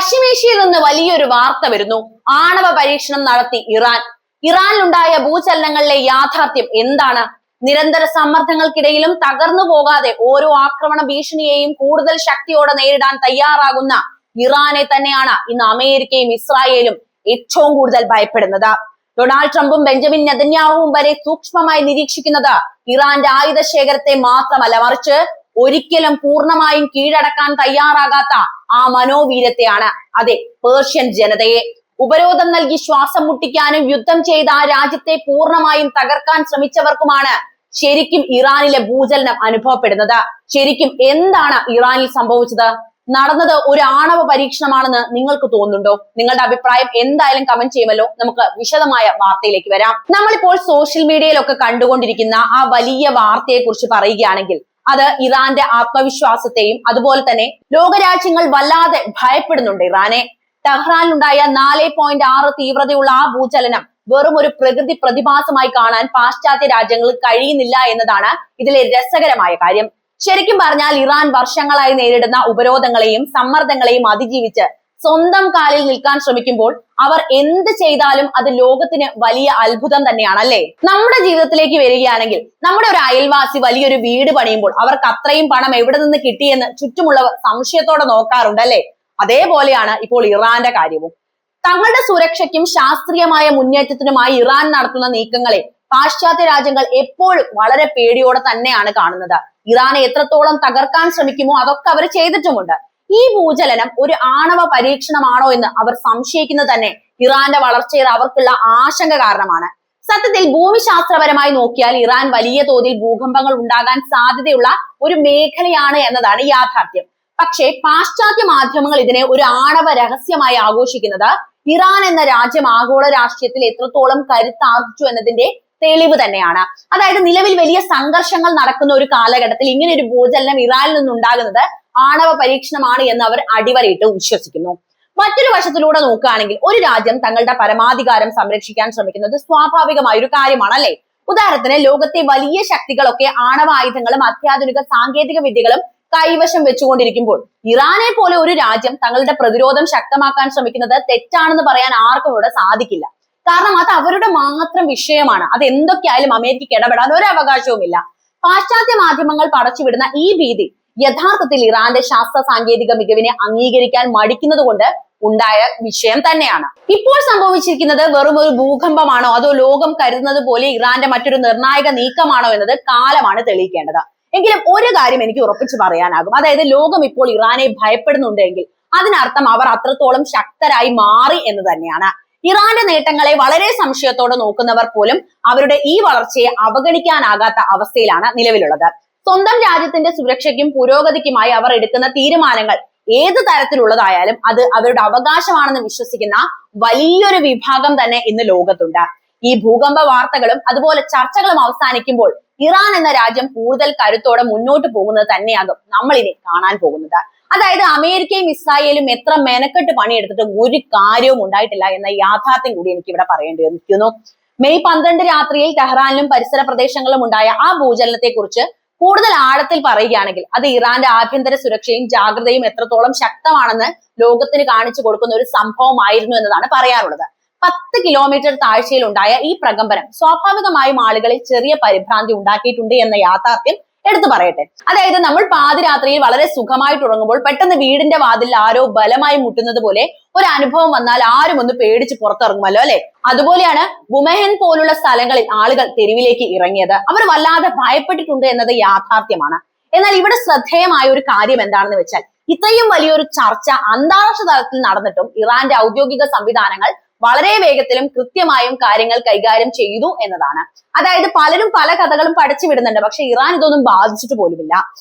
പശ്ചിമേഷ്യയിൽ നിന്ന് വലിയൊരു വാർത്ത വരുന്നു. ആണവ പരീക്ഷണം നടത്തി ഇറാൻ. ഇറാനിലുണ്ടായ ഭൂചലനങ്ങളിലെ യാഥാർത്ഥ്യം എന്താണ്? നിരന്തര സമ്മർദ്ദങ്ങൾക്കിടയിലും തകർന്നു പോകാതെ ഓരോ ആക്രമണ ഭീഷണിയെയും കൂടുതൽ ശക്തിയോടെ നേരിടാൻ തയ്യാറാകുന്ന ഇറാനെ തന്നെയാണ് ഇന്ന് അമേരിക്കയും ഇസ്രായേലും ഏറ്റവും കൂടുതൽ ഭയപ്പെടുന്നത്. ഡൊണാൾഡ് ട്രംപും ബെഞ്ചമിൻ നെതന്യാഹുവും വരെ സൂക്ഷ്മമായി നിരീക്ഷിക്കുന്നത് ഇറാന്റെ ആയുധ ശേഖരത്തെ മാത്രമല്ല, മറിച്ച് ഒരിക്കലും പൂർണ്ണമായും കീഴടക്കാൻ തയ്യാറാകാത്ത ആ മനോവീര്യത്തെയാണ്. അതെ, പേർഷ്യൻ ജനതയെ. ഉപരോധം നൽകി ശ്വാസം മുട്ടിക്കാനും യുദ്ധം ചെയ്ത ആ രാജ്യത്തെ പൂർണ്ണമായും തകർക്കാൻ ശ്രമിച്ചവർക്കുമാണ് ശരിക്കും ഇറാനിലെ ഭൂചലനം അനുഭവപ്പെടുന്നത്. ശരിക്കും എന്താണ് ഇറാനിൽ സംഭവിച്ചത്? നടന്നത് ഒരു ആണവ പരീക്ഷണമാണെന്ന് നിങ്ങൾക്ക് തോന്നുന്നുണ്ടോ? നിങ്ങളുടെ അഭിപ്രായം എന്തായാലും കമന്റ് ചെയ്യുമല്ലോ. നമുക്ക് വിശദമായ വാർത്തയിലേക്ക് വരാം. നമ്മളിപ്പോൾ സോഷ്യൽ മീഡിയയിലൊക്കെ കണ്ടുകൊണ്ടിരിക്കുന്ന ആ വലിയ വാർത്തയെ കുറിച്ച് പറയുകയാണെങ്കിൽ അത് ഇറാന്റെ ആത്മവിശ്വാസത്തെയും അതുപോലെ തന്നെ ലോകരാജ്യങ്ങൾ വല്ലാതെ ഭയപ്പെടുന്നുണ്ട് ഇറാനെ. ടെഹ്റാനിലുണ്ടായ 4.6 തീവ്രതയുള്ള ആ ഭൂചലനം വെറും ഒരു പ്രകൃതി പ്രതിഭാസമായി കാണാൻ പാശ്ചാത്യ രാജ്യങ്ങൾക്ക് കഴിയുന്നില്ല എന്നതാണ് ഇതിലെ രസകരമായ കാര്യം. ശരിക്കും പറഞ്ഞാൽ ഇറാൻ വർഷങ്ങളായി നേരിടുന്ന ഉപരോധങ്ങളെയും സമ്മർദ്ദങ്ങളെയും അതിജീവിച്ച് സ്വന്തം കാലിൽ നിൽക്കാൻ ശ്രമിക്കുമ്പോൾ അവർ എന്ത് ചെയ്താലും അത് ലോകത്തിന് വലിയ അത്ഭുതം തന്നെയാണ്, അല്ലേ? നമ്മുടെ ജീവിതത്തിലേക്ക് വരികയാണെങ്കിൽ നമ്മുടെ ഒരു അയൽവാസി വലിയൊരു വീട് പണിയുമ്പോൾ അവർക്ക് അത്രയും പണം എവിടെ നിന്ന് കിട്ടിയെന്ന് ചുറ്റുമുള്ളവർ സംശയത്തോടെ നോക്കാറുണ്ട്, അല്ലേ? അതേപോലെയാണ് ഇപ്പോൾ ഇറാന്റെ കാര്യവും. തങ്ങളുടെ സുരക്ഷയ്ക്കും ശാസ്ത്രീയമായ മുന്നേറ്റത്തിനുമായി ഇറാൻ നടത്തുന്ന നീക്കങ്ങളെ പാശ്ചാത്യ രാജ്യങ്ങൾ എപ്പോഴും വളരെ പേടിയോടെ തന്നെയാണ് കാണുന്നത്. ഇറാനെ എത്രത്തോളം തകർക്കാൻ ശ്രമിക്കുമോ അതൊക്കെ അവർ ചെയ്തിട്ടുമുണ്ട്. ഈ ഭൂചലനം ഒരു ആണവ പരീക്ഷണമാണോ എന്ന് അവർ സംശയിക്കുന്നത് തന്നെ ഇറാന്റെ വളർച്ചയിൽ അവർക്കുള്ള ആശങ്ക കാരണമാണ്. സത്യത്തിൽ ഭൂമിശാസ്ത്രപരമായി നോക്കിയാൽ ഇറാൻ വലിയ തോതിൽ ഭൂകമ്പങ്ങൾ ഉണ്ടാകാൻ സാധ്യതയുള്ള ഒരു മേഖലയാണ് എന്നതാണ് യാഥാർത്ഥ്യം. പക്ഷേ പാശ്ചാത്യ മാധ്യമങ്ങൾ ഇതിനെ ഒരു ആണവ രഹസ്യമായി ആഘോഷിക്കുന്നത് ഇറാൻ എന്ന രാജ്യം ആഗോള രാഷ്ട്രീയത്തിൽ എത്രത്തോളം കരുത്താർജിച്ചു എന്നതിന്റെ തെളിവ് തന്നെയാണ്. അതായത് നിലവിൽ വലിയ സംഘർഷങ്ങൾ നടക്കുന്ന ഒരു കാലഘട്ടത്തിൽ ഇങ്ങനെ ഒരു ഭൂചലനം ഇറാനിൽ നിന്നുണ്ടാകുന്നത് ആണവ പരീക്ഷണമാണ് എന്ന് അവർ അടിവരയിട്ട് വിശ്വസിക്കുന്നു. മറ്റൊരു വശത്തിലൂടെ നോക്കുകയാണെങ്കിൽ ഒരു രാജ്യം തങ്ങളുടെ പരമാധികാരം സംരക്ഷിക്കാൻ ശ്രമിക്കുന്നത് സ്വാഭാവികമായ ഒരു കാര്യമാണ്, അല്ലെ? ഉദാഹരണത്തിന് ലോകത്തെ വലിയ ശക്തികളൊക്കെ ആണവ ആയുധങ്ങളും അത്യാധുനിക സാങ്കേതിക വിദ്യകളും കൈവശം വെച്ചുകൊണ്ടിരിക്കുമ്പോൾ ഇറാനെ പോലെ ഒരു രാജ്യം തങ്ങളുടെ പ്രതിരോധം ശക്തമാക്കാൻ ശ്രമിക്കുന്നത് തെറ്റാണെന്ന് പറയാൻ ആർക്കും ഇവിടെ സാധിക്കില്ല. കാരണം അത് അവരുടെ മാത്രം വിഷയമാണ്. അത് എന്തൊക്കെയായാലും അമേരിക്കയ്ക്ക് ഇടപെടാൻ ഒരു അവകാശവുമില്ല. പാശ്ചാത്യ മാധ്യമങ്ങൾ പടച്ചുവിടുന്ന ഈ ഭീതി യഥാർത്ഥത്തിൽ ഇറാന്റെ ശാസ്ത്ര സാങ്കേതിക മികവിനെ അംഗീകരിക്കാൻ മടിക്കുന്നത് കൊണ്ട് ഉണ്ടായ വിഷയം തന്നെയാണ്. ഇപ്പോൾ സംഭവിച്ചിരിക്കുന്നത് വെറും ഒരു ഭൂകമ്പമാണോ അതോ ലോകം കരുതുന്നത് പോലെ ഇറാന്റെ മറ്റൊരു നിർണായക നീക്കമാണോ എന്നത് കാലമാണ് തെളിയിക്കേണ്ടത്. എങ്കിലും ഒരു കാര്യം എനിക്ക് ഉറപ്പിച്ചു പറയാനാകും, അതായത് ലോകം ഇപ്പോൾ ഇറാനെ ഭയപ്പെടുന്നുണ്ടെങ്കിൽ അതിനർത്ഥം അവർ അത്രത്തോളം ശക്തരായി മാറി എന്ന് തന്നെയാണ്. ഇറാന്റെ നേട്ടങ്ങളെ വളരെ സംശയത്തോടെ നോക്കുന്നവർ പോലും അവരുടെ ഈ വളർച്ചയെ അവഗണിക്കാനാകാത്ത അവസ്ഥയിലാണ് നിലവിലുള്ളത്. സ്വന്തം രാജ്യത്തിന്റെ സുരക്ഷയ്ക്കും പുരോഗതിക്കുമായി അവർ എടുക്കുന്ന തീരുമാനങ്ങൾ ഏത് തരത്തിലുള്ളതായാലും അത് അവരുടെ അവകാശമാണെന്ന് വിശ്വസിക്കുന്ന വലിയൊരു വിഭാഗം തന്നെ ഇന്ന് ലോകത്തുണ്ട്. ഈ ഭൂകമ്പ വാർത്തകളും അതുപോലെ ചർച്ചകളും അവസാനിക്കുമ്പോൾ ഇറാൻ എന്ന രാജ്യം കൂടുതൽ കരുത്തോടെ മുന്നോട്ട് പോകുന്നത് തന്നെയാകും നമ്മൾ ഇനി കാണാൻ പോകുന്നത്. അതായത് അമേരിക്കയും ഇസ്രായേലും എത്ര മെനക്കെട്ട് പണിയെടുത്തിട്ടും ഒരു കാര്യവും ഉണ്ടായിട്ടില്ല എന്ന യാഥാർത്ഥ്യം കൂടി എനിക്ക് ഇവിടെ പറയേണ്ടിയിരിക്കുന്നു. മെയ് 12 രാത്രിയിൽ ടെഹ്റാനിലും പരിസര പ്രദേശങ്ങളിലും ഉണ്ടായ ആ ഭൂചലനത്തെ കുറിച്ച് കൂടുതൽ ആഴത്തിൽ പറയുകയാണെങ്കിൽ അത് ഇറാന്റെ ആഭ്യന്തര സുരക്ഷയും ജാഗ്രതയും എത്രത്തോളം ശക്തമാണെന്ന് ലോകത്തിന് കാണിച്ചു കൊടുക്കുന്ന ഒരു സംഭവമായിരുന്നു എന്നതാണ് പറയാനുള്ളത്. 10 കിലോമീറ്റർ താഴ്ചയിൽ ഉണ്ടായ ഈ പ്രകമ്പനം സ്വാഭാവികമായും ആളുകളിൽ ചെറിയ പരിഭ്രാന്തി ഉണ്ടാക്കിയിട്ടുണ്ട് എന്ന യാഥാർത്ഥ്യം എടുത്തു പറയട്ടെ. അതായത് നമ്മൾ പാതിരാത്രിയിൽ വളരെ സുഖമായിട്ട് ഉറങ്ങുമ്പോൾ പെട്ടെന്ന് വീടിന്റെ വാതിൽ ആരോ ബലമായി മുട്ടുന്നത് പോലെ ഒരു അനുഭവം വന്നാൽ ആരും ഒന്ന് പേടിച്ച് പുറത്തിറങ്ങുമല്ലോ, അല്ലെ? അതുപോലെയാണ് വുമഹൻ പോലുള്ള സ്ഥലങ്ങളിൽ ആളുകൾ തെരുവിലേക്ക് ഇറങ്ങിയത്. അവർ വല്ലാതെ ഭയപ്പെട്ടിട്ടുണ്ട് എന്നത് യാഥാർത്ഥ്യമാണ്. എന്നാൽ ഇവിടെ ശ്രദ്ധേയമായ ഒരു കാര്യം എന്താണെന്ന് വെച്ചാൽ ഇത്രയും വലിയൊരു ചർച്ച അന്താരാഷ്ട്ര തലത്തിൽ നടന്നിട്ടും ഇറാന്റെ ഔദ്യോഗിക സംവിധാനങ്ങൾ വളരെ വേഗത്തിലും കൃത്യമായും കാര്യങ്ങൾ കൈകാര്യം ചെയ്തു എന്നതാണ്. അതായത് പലരും പല കഥകളും പഠിച്ചു വിടുന്നുണ്ട്, പക്ഷെ ഇറാൻ ഇതൊന്നും ബാധിച്ചിട്ട് പോലുമില്ല.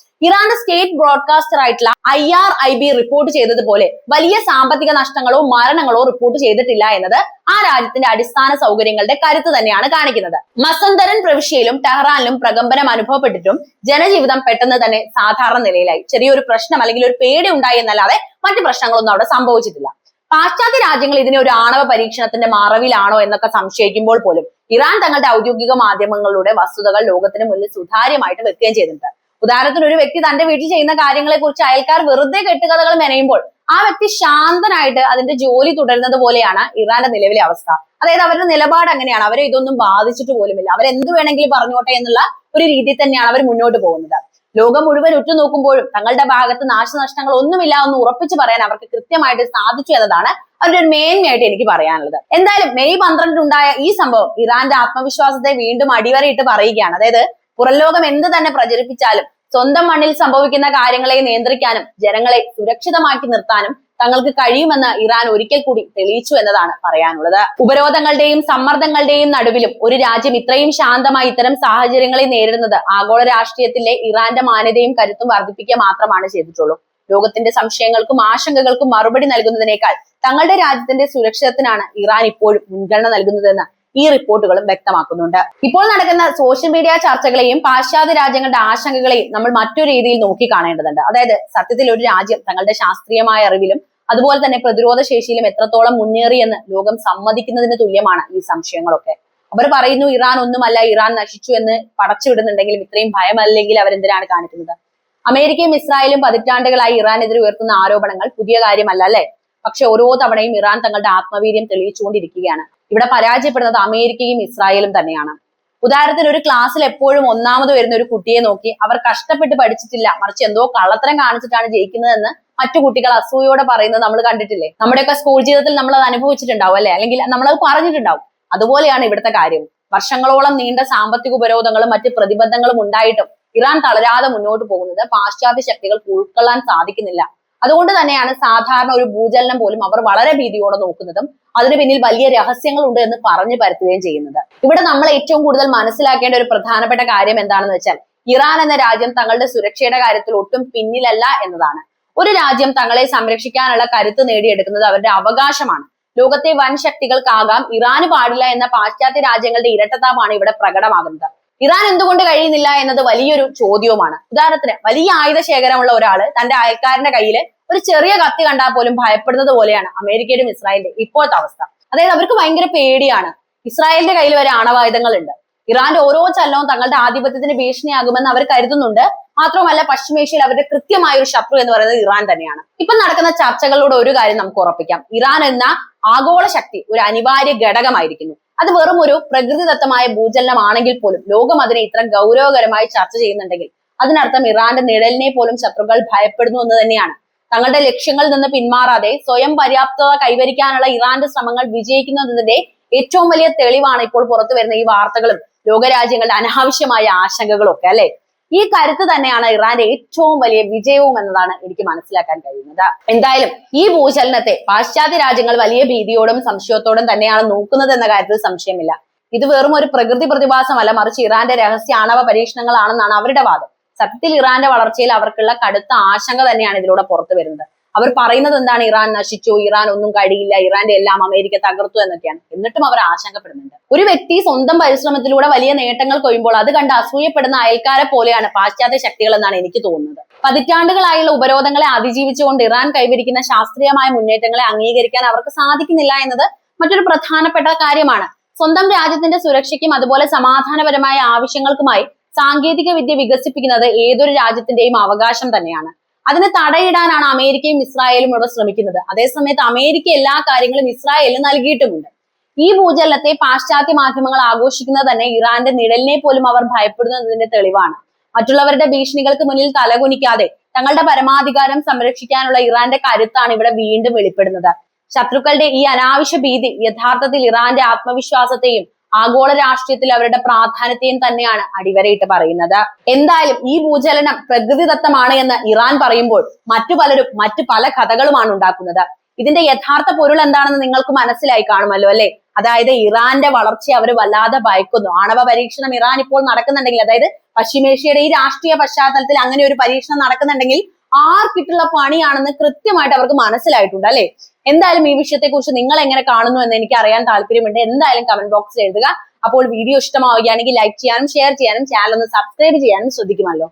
ഇറാന്റെ സ്റ്റേറ്റ് ബ്രോഡ്കാസ്റ്റർ ആയിട്ടുള്ള IRIB റിപ്പോർട്ട് ചെയ്തതുപോലെ വലിയ സാമ്പത്തിക നഷ്ടങ്ങളോ മരണങ്ങളോ റിപ്പോർട്ട് ചെയ്തിട്ടില്ല എന്നത് ആ രാജ്യത്തിന്റെ അടിസ്ഥാന സൗകര്യങ്ങളുടെ കരുത്ത് തന്നെയാണ് കാണിക്കുന്നത്. മസന്തരൻ പ്രവിശ്യയിലും ടെഹ്റാനിലും പ്രകമ്പനം അനുഭവപ്പെട്ടിട്ടും ജനജീവിതം പെട്ടെന്ന് തന്നെ സാധാരണ നിലയിലായി. ചെറിയൊരു പ്രശ്നം അല്ലെങ്കിൽ ഒരു പേടി ഉണ്ടായി എന്നല്ലാതെ മറ്റു പ്രശ്നങ്ങളൊന്നും അവിടെ സംഭവിച്ചിട്ടില്ല. പാശ്ചാത്യ രാജ്യങ്ങൾ ഇതിനെ ഒരു ആണവ പരീക്ഷണത്തിന്റെ മറവിലാണോ എന്നൊക്കെ സംശയിക്കുമ്പോൾ പോലും ഇറാൻ തങ്ങളുടെ ഔദ്യോഗിക മാധ്യമങ്ങളുടെ വസ്തുതകൾ ലോകത്തിന് മുന്നിൽ സുതാര്യമായിട്ട് വെക്കുകയും ചെയ്തിട്ടുണ്ട്. ഉദാഹരണത്തിന് ഒരു വ്യക്തി തന്റെ വീട്ടിൽ ചെയ്യുന്ന കാര്യങ്ങളെ കുറിച്ച് അയൽക്കാർ വെറുതെ കെട്ടുകഥകൾ മെനയുമ്പോൾ ആ വ്യക്തി ശാന്തനായിട്ട് അതിന്റെ ജോലി തുടരുന്നത് പോലെയാണ് ഇറാന്റെ നിലവിലെ അവസ്ഥ. അതായത് അവരുടെ നിലപാട് അങ്ങനെയാണ്. അവരെ ഇതൊന്നും ബാധിച്ചിട്ട് പോലുമില്ല. അവരെന്ത് വേണമെങ്കിലും പറഞ്ഞോട്ടെ എന്നുള്ള ഒരു രീതിയിൽ തന്നെയാണ് അവർ മുന്നോട്ട് പോകുന്നത്. ലോകം മുഴുവൻ ഉറ്റുനോക്കുമ്പോഴും തങ്ങളുടെ ഭാഗത്ത് നാശനഷ്ടങ്ങൾ ഒന്നുമില്ല എന്ന് ഉറപ്പിച്ച് പറയാൻ അവർക്ക് കൃത്യമായിട്ട് സാധിച്ചു എന്നതാണ് അവരുടെ ഒരു മേന്മയായിട്ട് എനിക്ക് പറയാനുള്ളത്. എന്തായാലും മെയ് 12 ഉണ്ടായ ഈ സംഭവം ഇറാന്റെ ആത്മവിശ്വാസത്തെ വീണ്ടും അടിവരയിട്ട് പറയുകയാണ്. അതായത് പുറം ലോകം എന്ത് തന്നെ പ്രചരിപ്പിച്ചാലും സ്വന്തം മണ്ണിൽ സംഭവിക്കുന്ന കാര്യങ്ങളെ നിയന്ത്രിക്കാനും ജനങ്ങളെ സുരക്ഷിതമാക്കി നിർത്താനും തങ്ങൾക്ക് കഴിയുമെന്ന് ഇറാൻ ഒരിക്കൽ കൂടി തെളിയിച്ചു എന്നതാണ് പറയാനുള്ളത്. ഉപരോധങ്ങളുടെയും സമ്മർദ്ദങ്ങളുടെയും നടുവിലും ഒരു രാജ്യം ഇത്രയും ശാന്തമായി ഇത്തരം സാഹചര്യങ്ങളെ നേരിടുന്നത് ആഗോള രാഷ്ട്രീയത്തിലെ ഇറാന്റെ മാന്യതയും കരുത്തും വർദ്ധിപ്പിക്കുക മാത്രമാണ് ചെയ്തിട്ടുള്ളൂ. ലോകത്തിന്റെ സംശയങ്ങൾക്കും ആശങ്കകൾക്കും മറുപടി നൽകുന്നതിനേക്കാൾ തങ്ങളുടെ രാജ്യത്തിന്റെ സുരക്ഷിതത്തിനാണ് ഇറാൻ ഇപ്പോഴും മുൻഗണന നൽകുന്നതെന്ന് ഈ റിപ്പോർട്ടുകളും വ്യക്തമാക്കുന്നുണ്ട്. ഇപ്പോൾ നടക്കുന്ന സോഷ്യൽ മീഡിയ ചർച്ചകളെയും പാശ്ചാത്യ രാജ്യങ്ങളുടെ ആശങ്കകളെയും നമ്മൾ മറ്റൊരു രീതിയിൽ നോക്കി കാണേണ്ടതുണ്ട്. അതായത് സത്യത്തിൽ ഒരു രാജ്യം തങ്ങളുടെ ശാസ്ത്രീയമായ അറിവിലും അതുപോലെ തന്നെ പ്രതിരോധ ശേഷിയിലും എത്രത്തോളം മുന്നേറിയെന്ന് ലോകം സമ്മതിക്കുന്നതിന് തുല്യമാണ് ഈ സംശയങ്ങളൊക്കെ. അവർ പറയുന്നു ഇറാൻ ഒന്നുമല്ല, ഇറാൻ നശിച്ചു എന്ന് പടച്ചുവിടുന്നുണ്ടെങ്കിലും ഇത്രയും ഭയമല്ലെങ്കിൽ അവരെന്തിനാണ് കാണിക്കുന്നത്? അമേരിക്കയും ഇസ്രായേലും പതിറ്റാണ്ടുകളായി ഇറാനെതിരെ ഉയർത്തുന്ന ആരോപണങ്ങൾ പുതിയ കാര്യമല്ല അല്ലെ? പക്ഷെ ഓരോ തവണയും ഇറാൻ തങ്ങളുടെ ആത്മവീര്യം തെളിയിച്ചുകൊണ്ടിരിക്കുകയാണ്. ഇവിടെ പരാജയപ്പെടുന്നത് അമേരിക്കയും ഇസ്രായേലും തന്നെയാണ്. ഉദാഹരണത്തിന് ഒരു ക്ലാസ്സിൽ എപ്പോഴും ഒന്നാമത് വരുന്ന ഒരു കുട്ടിയെ നോക്കി അവർ കഷ്ടപ്പെട്ട് പഠിച്ചിട്ടില്ല, മറിച്ച് എന്തോ കള്ളത്തരം കാണിച്ചിട്ടാണ് ജയിക്കുന്നതെന്ന് മറ്റു കുട്ടികൾ അസൂയോടെ പറയുന്നത് നമ്മൾ കണ്ടിട്ടില്ലേ? നമ്മുടെയൊക്കെ സ്കൂൾ ജീവിതത്തിൽ നമ്മൾ അത് അനുഭവിച്ചിട്ടുണ്ടാവും അല്ലെ? അല്ലെങ്കിൽ നമ്മളത് പറഞ്ഞിട്ടുണ്ടാവും. അതുപോലെയാണ് ഇവിടുത്തെ കാര്യം. വർഷങ്ങളോളം നീണ്ട സാമ്പത്തിക ഉപരോധങ്ങളും മറ്റ് പ്രതിബന്ധങ്ങളും ഉണ്ടായിട്ടും ഇറാൻ തളരാതെ മുന്നോട്ട് പോകുന്നത് പാശ്ചാത്യ ശക്തികൾക്ക് ഉൾക്കൊള്ളാൻ സാധിക്കുന്നില്ല. അതുകൊണ്ട് തന്നെയാണ് സാധാരണ ഒരു ഭൂചലനം പോലും അവർ വളരെ ഭീതിയോടെ നോക്കുന്നതും അതിന് പിന്നിൽ വലിയ രഹസ്യങ്ങളുണ്ട് എന്ന് പറഞ്ഞു പരത്തുകയും ചെയ്യുന്നത്. ഇവിടെ നമ്മൾ ഏറ്റവും കൂടുതൽ മനസ്സിലാക്കേണ്ട ഒരു പ്രധാനപ്പെട്ട കാര്യം എന്താണെന്ന് വെച്ചാൽ ഇറാൻ എന്ന രാജ്യം തങ്ങളുടെ സുരക്ഷയുടെ കാര്യത്തിൽ ഒട്ടും പിന്നിലല്ല എന്നതാണ്. ഒരു രാജ്യം തങ്ങളെ സംരക്ഷിക്കാനുള്ള കരുത്ത് നേടിയെടുക്കുന്നത് അവരുടെ അവകാശമാണ്. ലോകത്തെ വൻ ശക്തികൾക്കാകാം ഇറാന് പാടില്ല എന്ന പാശ്ചാത്യ രാജ്യങ്ങളുടെ ഇരട്ടത്താപ്പാണ് ഇവിടെ പ്രകടമാകുന്നത്. ഇറാൻ എന്തുകൊണ്ട് കഴിയുന്നില്ല എന്നത് വലിയൊരു ചോദ്യവുമാണ്. ഉദാഹരണത്തിന് വലിയ ആയുധ ശേഖരമുള്ള ഒരാള് തന്റെ അയൽക്കാരന്റെ കയ്യിൽ ഒരു ചെറിയ കത്തി കണ്ടാൽ പോലും ഭയപ്പെടുന്നത് പോലെയാണ് അമേരിക്കയുടെയും ഇസ്രായേലിന്റെ ഇപ്പോഴത്തെ അവസ്ഥ. അതായത് അവർക്ക് ഭയങ്കര പേടിയാണ്. ഇസ്രായേലിന്റെ കയ്യിൽ വരെ ആണവായുധങ്ങളുണ്ട്. ഇറാന്റെ ഓരോ ചലനവും തങ്ങളുടെ ആധിപത്യത്തിന് ഭീഷണിയാകുമെന്ന് അവർ കരുതുന്നുണ്ട്. മാത്രമല്ല പശ്ചിമേഷ്യയിൽ അവരുടെ കൃത്യമായ ഒരു ശത്രു എന്ന് പറയുന്നത് ഇറാൻ തന്നെയാണ്. ഇപ്പൊ നടക്കുന്ന ചർച്ചകളിലൂടെ ഒരു കാര്യം നമുക്ക് ഉറപ്പിക്കാം, ഇറാൻ എന്ന ആഗോള ശക്തി ഒരു അനിവാര്യ ഘടകമായിരിക്കുന്നു. അത് വെറും ഒരു പ്രകൃതിദത്തമായ ഭൂചലനമാണെങ്കിൽ പോലും ലോകം അതിനെ ഇത്ര ഗൗരവകരമായി ചർച്ച ചെയ്യുന്നുണ്ടെങ്കിൽ അതിനർത്ഥം ഇറാന്റെ നിഴലിനെ പോലും ശത്രുക്കൾ ഭയപ്പെടുന്നു എന്ന് തന്നെയാണ്. തങ്ങളുടെ ലക്ഷ്യങ്ങളിൽ നിന്ന് പിന്മാറാതെ സ്വയം പര്യാപ്തത കൈവരിക്കാനുള്ള ഇറാന്റെ ശ്രമങ്ങൾ വിജയിക്കുന്നതിന്റെ ഏറ്റവും വലിയ തെളിവാണ് ഇപ്പോൾ പുറത്തു വരുന്ന ഈ വാർത്തകളും ലോകരാജ്യങ്ങളുടെ അനാവശ്യമായ ആശങ്കകളും ഒക്കെ അല്ലെ? ഈ കരുത്ത് തന്നെയാണ് ഇറാന്റെ ഏറ്റവും വലിയ വിജയവും എന്നതാണ് എനിക്ക് മനസ്സിലാക്കാൻ കഴിയുന്നത്. എന്തായാലും ഈ ഭൂചലനത്തെ പാശ്ചാത്യ രാജ്യങ്ങൾ വലിയ ഭീതിയോടും സംശയത്തോടും തന്നെയാണ് നോക്കുന്നത് എന്ന കാര്യത്തിൽ സംശയമില്ല. ഇത് വെറും ഒരു പ്രകൃതി പ്രതിഭാസമല്ല, മറിച്ച് ഇറാന്റെ രഹസ്യ ആണവ പരീക്ഷണങ്ങളാണെന്നാണ് അവരുടെ വാദം. സത്യത്തിൽ ഇറാന്റെ വളർച്ചയിൽ അവർക്കുള്ള കടുത്ത ആശങ്ക തന്നെയാണ് ഇതിലൂടെ പുറത്തു വരുന്നത്. അവർ പറയുന്നത് എന്താണ്? ഇറാൻ നശിച്ചു, ഇറാൻ ഒന്നും കഴിയില്ല, ഇറാന്റെ എല്ലാം അമേരിക്ക തകർത്തു എന്നൊക്കെയാണ്. എന്നിട്ടും അവർ ആശങ്കപ്പെടുന്നുണ്ട്. ഒരു വ്യക്തി സ്വന്തം പരിശ്രമത്തിലൂടെ വലിയ നേട്ടങ്ങൾ കൊയ്യുമ്പോൾ അത് കണ്ട് അസൂയപ്പെടുന്ന അയൽക്കാരെ പോലെയാണ് പാശ്ചാത്യ ശക്തികൾ എന്നാണ് എനിക്ക് തോന്നുന്നത്. പതിറ്റാണ്ടുകളായുള്ള ഉപരോധങ്ങളെ അതിജീവിച്ചുകൊണ്ട് ഇറാൻ കൈവരിക്കുന്ന ശാസ്ത്രീയമായ മുന്നേറ്റങ്ങളെ അംഗീകരിക്കാൻ അവർക്ക് സാധിക്കുന്നില്ല എന്നത് മറ്റൊരു പ്രധാനപ്പെട്ട കാര്യമാണ്. സ്വന്തം രാജ്യത്തിന്റെ സുരക്ഷയ്ക്കും അതുപോലെ സമാധാനപരമായ ആവശ്യങ്ങൾക്കുമായി സാങ്കേതിക വിദ്യ വികസിപ്പിക്കുന്നത് ഏതൊരു രാജ്യത്തിന്റെയും അവകാശം തന്നെയാണ്. അതിന് തടയിടാനാണ് അമേരിക്കയും ഇസ്രായേലും ഇവിടെ ശ്രമിക്കുന്നത്. അതേസമയത്ത് അമേരിക്ക എല്ലാ കാര്യങ്ങളും ഇസ്രായേലിന് നൽകിയിട്ടുമുണ്ട്. ഈ ഭൂചലനത്തെ പാശ്ചാത്യ മാധ്യമങ്ങൾ ആഘോഷിക്കുന്നത് തന്നെ ഇറാന്റെ നിഴലിനെ പോലും അവർ ഭയപ്പെടുന്നതിന്റെ തെളിവാണ്. മറ്റുള്ളവരുടെ ഭീഷണികൾക്ക് മുന്നിൽ തലകുനിക്കാതെ തങ്ങളുടെ പരമാധികാരം സംരക്ഷിക്കാനുള്ള ഇറാന്റെ കരുത്താണ് ഇവിടെ വീണ്ടും വെളിപ്പെടുന്നത്. ശത്രുക്കളുടെ ഈ അനാവശ്യ ഭീതി യഥാർത്ഥത്തിൽ ഇറാന്റെ ആത്മവിശ്വാസത്തെയും ആഗോള രാഷ്ട്രീയത്തിൽ അവരുടെ പ്രാധാന്യത്തെയും തന്നെയാണ് അടിവരയിട്ട് പറയുന്നത്. എന്തായാലും ഈ ഭൂചലനം പ്രകൃതിദത്തമാണ് എന്ന് ഇറാൻ പറയുമ്പോൾ മറ്റു പലരും മറ്റു പല കഥകളുമാണ് ഉണ്ടാക്കുന്നത്. ഇതിന്റെ യഥാർത്ഥ പൊരുൾ എന്താണെന്ന് നിങ്ങൾക്ക് മനസ്സിലായി കാണുമല്ലോ അല്ലെ? അതായത് ഇറാന്റെ വളർച്ചയെ അവർ വല്ലാതെ ഭയക്കുന്നു. ആണവ പരീക്ഷണം ഇറാൻ ഇപ്പോൾ നടക്കുന്നുണ്ടെങ്കിൽ, അതായത് പശ്ചിമേഷ്യയുടെ ഈ രാഷ്ട്രീയ പശ്ചാത്തലത്തിൽ അങ്ങനെ ഒരു പരീക്ഷണം നടക്കുന്നുണ്ടെങ്കിൽ ആർക്കിട്ടുള്ള പണിയാണെന്ന് കൃത്യമായിട്ട് അവർക്ക് മനസ്സിലായിട്ടുണ്ട് അല്ലെ? എന്തായാലും ഈ വിഷയത്തെ കുറിച്ച് നിങ്ങൾ എങ്ങനെ കാണുന്നു എന്ന് എനിക്ക് അറിയാൻ താല്പര്യമുണ്ട്. എന്തായാലും കമന്റ് ബോക്സിൽ എഴുതുക. അപ്പോൾ വീഡിയോ ഇഷ്ടമാവുകയാണെങ്കിൽ ലൈക്ക് ചെയ്യാനും ഷെയർ ചെയ്യാനും ചാനൽ ഒന്ന് സബ്സ്ക്രൈബ് ചെയ്യാനും ശ്രദ്ധിക്കുമല്ലോ.